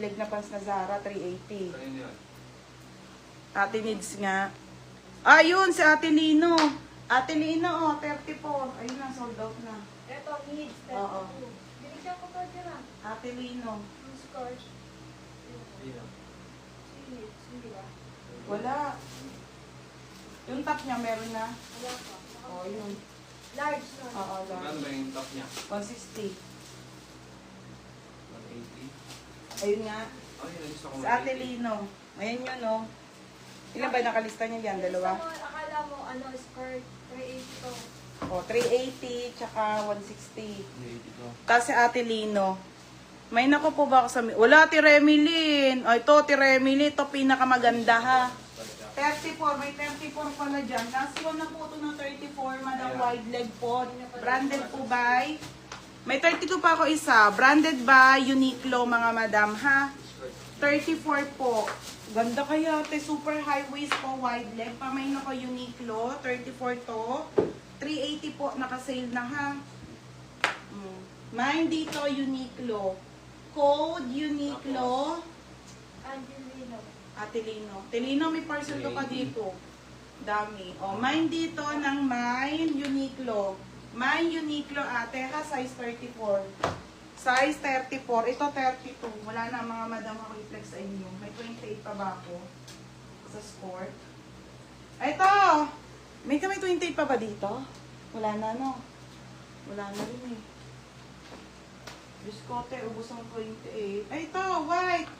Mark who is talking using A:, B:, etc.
A: leg na pants na Zara, 380.
B: Ayun yun.
A: Ate Needs nga. Ayun, si Ate Lino. Ate Lino, oh, 34. Ayun na, sold out na.
C: Ito, needs.
A: Oo.
C: Binigyan ko pa dyan ah.
A: Ate Lino.
C: Yung scores.
B: Ayun.
C: Needs, hindi ba?
A: Wala. Yung top niya, meron na.
C: Wala pa.
A: Oh, yun.
C: Large na.
A: Oo,
B: Magkano ba yung top niya?
A: 160.
B: 180.
A: Ayun nga.
B: Oh, yun. Gusto ko
A: Si Ate Lino. Ayan yun, oh. Ilan ba nakalista niya dyan? Dalawa?
C: Gusto mo, akala mo, ano, skirt, 380 to.
A: Oh, 380, tsaka 160.
B: 180 to.
A: Tapos si Ate Lino. May nako po ba ako sa... Wala, Ti Remilin. O, ito, Ti Remilin. Ito, pinakamaganda, ha. 34. May 34 pala dyan. Last one na po ito ng 34. Madam wide leg po. Branded po by... May 32 pa ako isa. Branded by Uniqlo, mga madam, ha. 34 po. Ganda kaya, te. Super high waist po, wide leg. Pamay na ko Uniqlo. 34 to. 380 po. Nakasale na, ha. Mine dito, Uniqlo. Code Uniqlo.
C: Angelino.
A: Ate Lino. Telino, may parcel to ka dito. Dami. O, mine dito ng mine Uniqlo. Mine Uniqlo, ate, ha, size 34. Size 34. Ito 32. Wala na mga madam ako i-flex sa inyo. May 28 pa ba ako? Sa sport. Ito! May 28 pa ba dito? Wala na, no? Wala na rin eh. Biskote, ubos ang 28. Ay, ito, white!